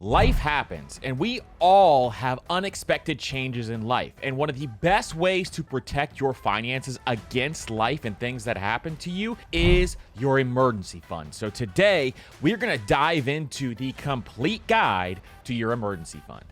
Life happens, and we all have unexpected changes in life. And one of the best ways to protect your finances against life and things that happen to you is your emergency fund. So today, we're going to dive into the complete guide to your emergency fund.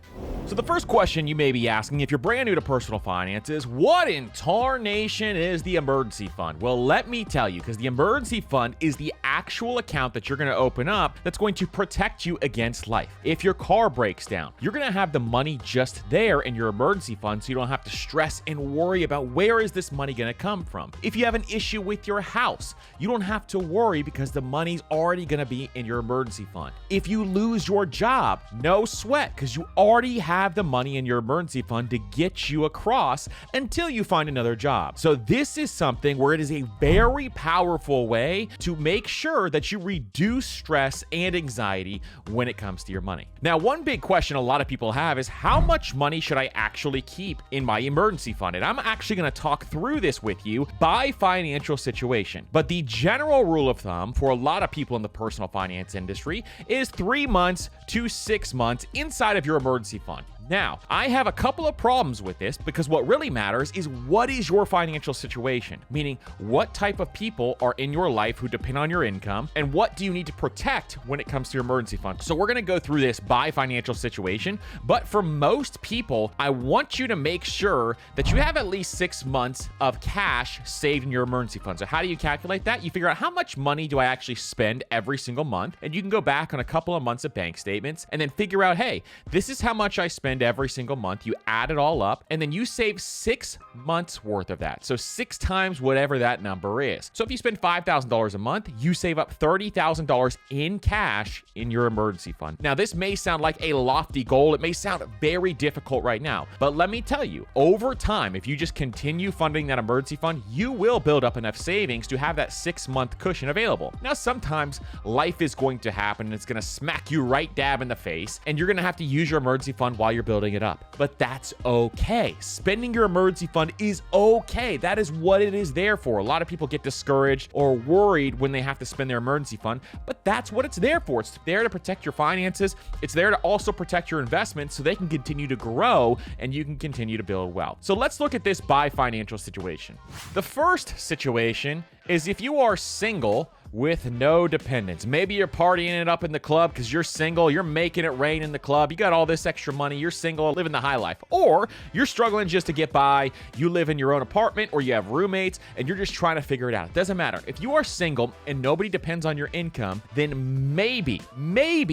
So the first question you may be asking if you're brand new to personal finance is, what in tarnation is the emergency fund? Well, let me tell you, because the emergency fund is the actual account that you're going to open up that's going to protect you against life. If your car breaks down, you're going to have the money just there in your emergency fund, so you don't have to stress and worry about where is this money going to come from. If you have an issue with your house, you don't have to worry because the money's already going to be in your emergency fund. If you lose your job, no sweat, because you already have the money in your emergency fund to get you across until you find another job. So this is something where it is a very powerful way to make sure that you reduce stress and anxiety when it comes to your money. Now, one big question a lot of people have is, how much money should I actually keep in my emergency fund? And I'm actually going to talk through this with you by financial situation. But the general rule of thumb for a lot of people in the personal finance industry is 3 months to 6 months inside of your emergency fund. Now, I have a couple of problems with this because what really matters is, what is your financial situation? Meaning, what type of people are in your life who depend on your income, and what do you need to protect when it comes to your emergency fund? So we're going to go through this by financial situation, but for most people, I want you to make sure that you have at least 6 months of cash saved in your emergency fund. So how do you calculate that? You figure out, how much money do I actually spend every single month? And you can go back on a couple of months of bank statements and then figure out, hey, this is how much I spend every single month. You add it all up, and then you save 6 months worth of that. So 6 times whatever that number is. So if you spend $5,000 a month, you save up $30,000 in cash in your emergency fund. Now, this may sound like a lofty goal. It may sound very difficult right now, but let me tell you, over time, if you just continue funding that emergency fund, you will build up enough savings to have that 6-month cushion available. Now, sometimes life is going to happen and it's going to smack you right dab in the face, and you're going to have to use your emergency fund while you're building it up. But that's okay. Spending your emergency fund is okay. That is what it is there for. A lot of people get discouraged or worried when they have to spend their emergency fund, but that's what it's there for. It's there to protect your finances. It's there to also protect your investments so they can continue to grow and you can continue to build wealth. So let's look at this by financial situation. The first situation is if you are single with no dependents. Maybe you're partying it up in the club because you're single, you're making it rain in the club, you got all this extra money, you're single, living the high life. Or you're struggling just to get by, you live in your own apartment or you have roommates and you're just trying to figure it out. It doesn't matter. If you are single and nobody depends on your income, then maybe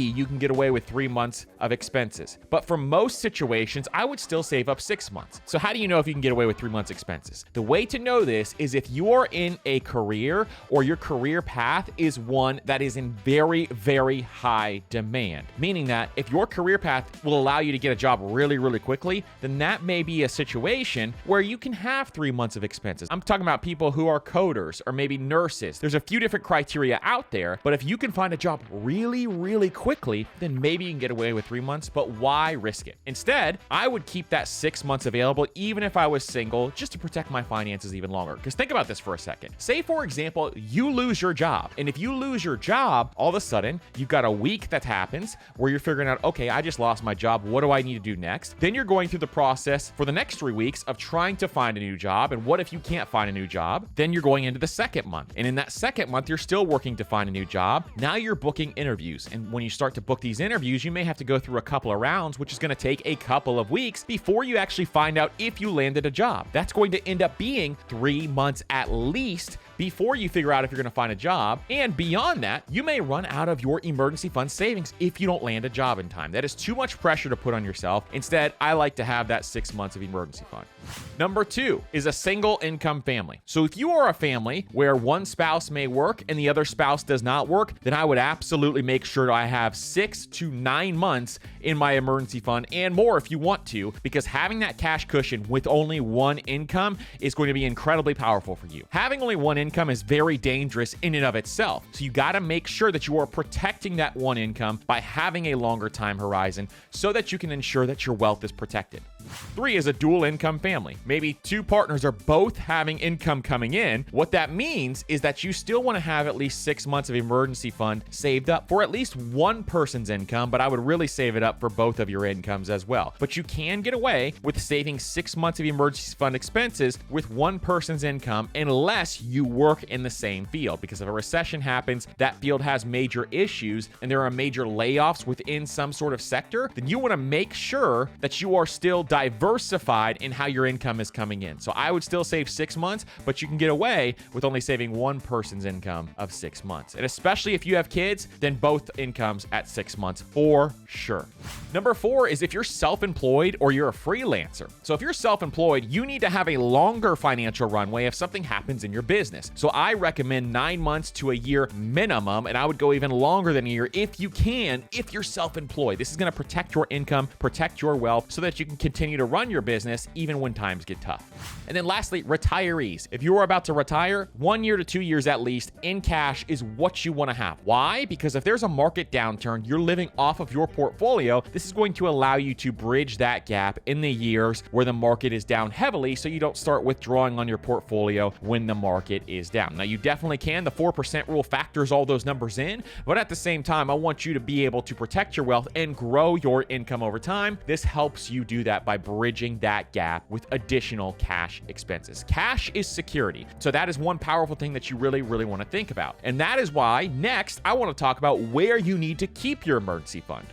you can get away with 3 months of expenses. But for most situations, I would still save up 6 months. So how do you know if you can get away with 3 months expenses? The way to know this is if you are in a career or your career path is one that is in very, very high demand. Meaning that if your career path will allow you to get a job really, really quickly, then that may be a situation where you can have 3 months of expenses. I'm talking about people who are coders or maybe nurses. There's a few different criteria out there, but if you can find a job really, really quickly, then maybe you can get away with 3 months, but why risk it? Instead, I would keep that 6 months available even if I was single, just to protect my finances even longer. Because think about this for a second. Say, for example, you lose your job. And if you lose your job, all of a sudden, you've got a week that happens where you're figuring out, okay, I just lost my job. What do I need to do next? Then you're going through the process for the next 3 weeks of trying to find a new job. And what if you can't find a new job? Then you're going into the second month. And in that second month, you're still working to find a new job. Now you're booking interviews. And when you start to book these interviews, you may have to go through a couple of rounds, which is going to take a couple of weeks before you actually find out if you landed a job. That's going to end up being 3 months at least before you figure out if you're going to find a job. And beyond that, you may run out of your emergency fund savings if you don't land a job in time. That is too much pressure to put on yourself. Instead, I like to have that 6 months of emergency fund. Number 2 is a single income family. So if you are a family where one spouse may work and the other spouse does not work, then I would absolutely make sure I have 6 to 9 months in my emergency fund and more if you want to, because having that cash cushion with only one income is going to be incredibly powerful for you. Having only one income income is very dangerous in and of itself. So you got to make sure that you are protecting that one income by having a longer time horizon so that you can ensure that your wealth is protected. 3 is a dual income family. Maybe 2 partners are both having income coming in. What that means is that you still want to have at least 6 months of emergency fund saved up for at least one person's income, but I would really save it up for both of your incomes as well. But you can get away with saving 6 months of emergency fund expenses with one person's income unless you work in the same field, because if a recession happens, that field has major issues and there are major layoffs within some sort of sector, then you want to make sure that you are still diversified in how your income is coming in. So I would still save 6 months, but you can get away with only saving one person's income of 6 months. And especially if you have kids, then both incomes at 6 months for sure. Number 4 is if you're self-employed or you're a freelancer. So if you're self-employed, you need to have a longer financial runway if something happens in your business. So I recommend 9 months to a year minimum, and I would go even longer than a year if you can, if you're self-employed. This is going to protect your income, protect your wealth, so that you can continue to run your business even when times get tough. And then lastly, retirees. If you are about to retire, 1 year to 2 years at least in cash is what you want to have. Why? Because if there's a market downturn, you're living off of your portfolio. This is going to allow you to bridge that gap in the years where the market is down heavily, so you don't start withdrawing on your portfolio when the market is down. Now, you definitely can. The 4% rule factors all those numbers in, but at the same time, I want you to be able to protect your wealth and grow your income over time. This helps you do that by bridging that gap with additional cash expenses. Cash is security. So that is one powerful thing that you really want to think about. And that is why next I want to talk about where you need to keep your emergency fund.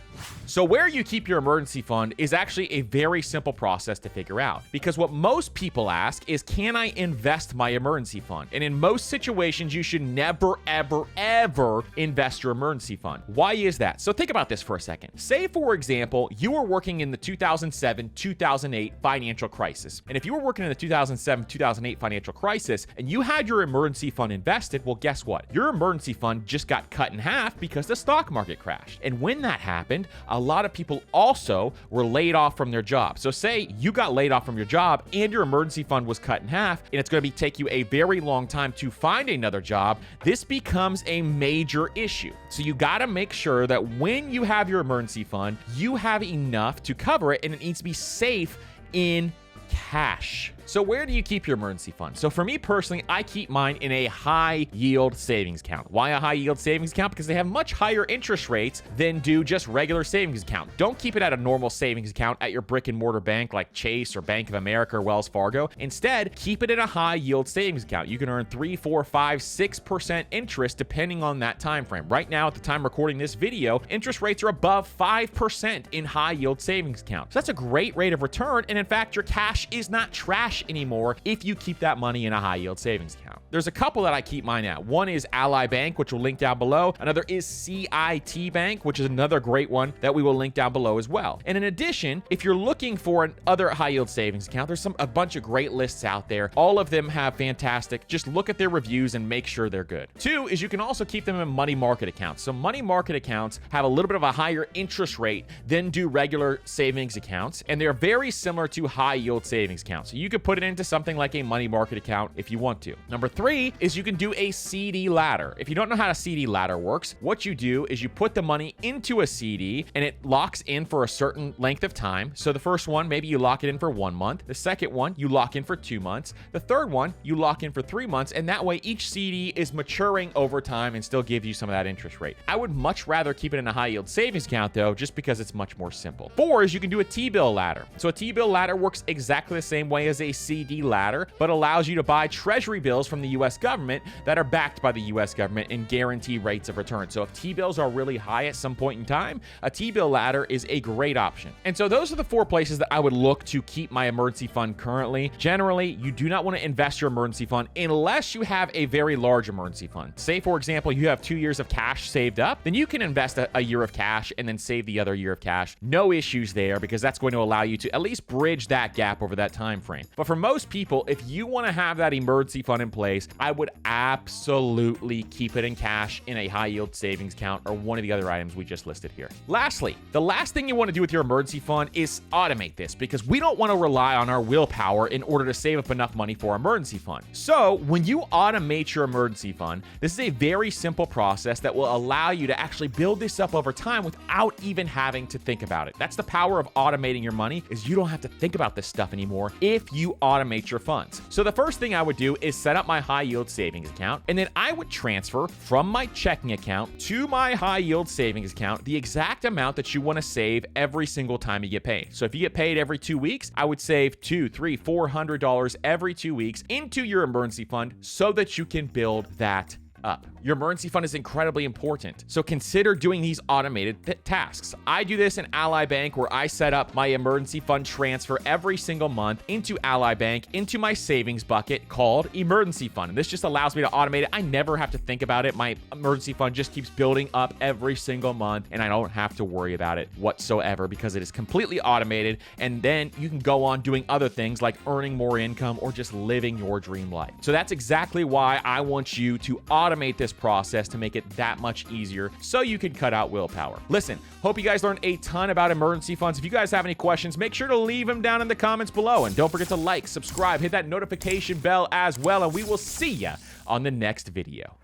So where you keep your emergency fund is actually a very simple process to figure out, because what most people ask is, can I invest my emergency fund? And in most situations, you should never, ever invest your emergency fund. Why is that? So think about this for a second. Say, for example, you were working in the 2007-2008 financial crisis. And if you were working in the 2007-2008 financial crisis and you had your emergency fund invested, well, guess what? Your emergency fund just got cut in half because the stock market crashed. And when that happened, a lot of people also were laid off from their job. So say you got laid off from your job and your emergency fund was cut in half, and it's going to take you a very long time to find another job. This becomes a major issue. So you got to make sure that when you have your emergency fund, you have enough to cover it, and it needs to be safe in cash. So where do you keep your emergency fund? So for me personally, I keep mine in a high yield savings account. Why a high yield savings account? Because they have much higher interest rates than do just regular savings account. Don't keep it at a normal savings account at your brick and mortar bank like Chase or Bank of America or Wells Fargo. Instead, keep it in a high yield savings account. You can earn 3, 4, 5, 6% interest depending on that time frame. Right now, at the time recording this video, interest rates are above 5% in high yield savings accounts. So that's a great rate of return. And in fact, your cash is not trash anymore if you keep that money in a high yield savings account. There's a couple that I keep mine at. One is Ally Bank, which we'll link down below. Another is CIT Bank, which is another great one that we will link down below as well. And in addition, if you're looking for another high yield savings account, there's a bunch of great lists out there. All of them have fantastic. Just look at their reviews and make sure they're good. 2 is you can also keep them in money market accounts. So money market accounts have a little bit of a higher interest rate than do regular savings accounts, and they're very similar to high yield savings accounts. So you could put it into something like a money market account if you want to. Number 3 is you can do a CD ladder. If you don't know how a CD ladder works, what you do is you put the money into a CD and it locks in for a certain length of time. So the first one, maybe you lock it in for 1 month. The second one, you lock in for 2 months. The third one, you lock in for 3 months. And that way each CD is maturing over time and still give you some of that interest rate. I would much rather keep it in a high yield savings account though, just because it's much more simple. 4 is you can do a T-bill ladder. So a T-bill ladder works exactly the same way as a CD ladder, but allows you to buy treasury bills from the US government that are backed by the US government and guarantee rates of return. So if T-bills are really high at some point in time, a T-bill ladder is a great option. And so those are the 4 places that I would look to keep my emergency fund currently. Generally, you do not want to invest your emergency fund unless you have a very large emergency fund. Say, for example, you have 2 years of cash saved up, then you can invest a year of cash and then save the other year of cash. No issues there, because that's going to allow you to at least bridge that gap over that time frame. But for most people, if you want to have that emergency fund in place, I would absolutely keep it in cash in a high yield savings account or one of the other items we just listed here. Lastly, the last thing you want to do with your emergency fund is automate this, because we don't want to rely on our willpower in order to save up enough money for our emergency fund. So when you automate your emergency fund, this is a very simple process that will allow you to actually build this up over time without even having to think about it. That's the power of automating your money, is you don't have to think about this stuff anymore if you automate your funds. So the first thing I would do is set up my high yield savings account, and then I would transfer from my checking account to my high yield savings account the exact amount that you want to save every single time you get paid. So if you get paid every 2 weeks, I would save $200, $300, $400 every 2 weeks into your emergency fund so that you can build that up. Your emergency fund is incredibly important, so consider doing these automated tasks. I do this in Ally Bank, where I set up my emergency fund transfer every single month into Ally Bank into my savings bucket called emergency fund. And this just allows me to automate it. I never have to think about it. My emergency fund just keeps building up every single month, and I don't have to worry about it whatsoever because it is completely automated. And then you can go on doing other things like earning more income or just living your dream life. So that's exactly why I want you to automate this process to make it that much easier so you can cut out willpower. Listen, hope you guys learned a ton about emergency funds. If you guys have any questions, make sure to leave them down in the comments below. And don't forget to like, subscribe, hit that notification bell as well. And we will see ya on the next video.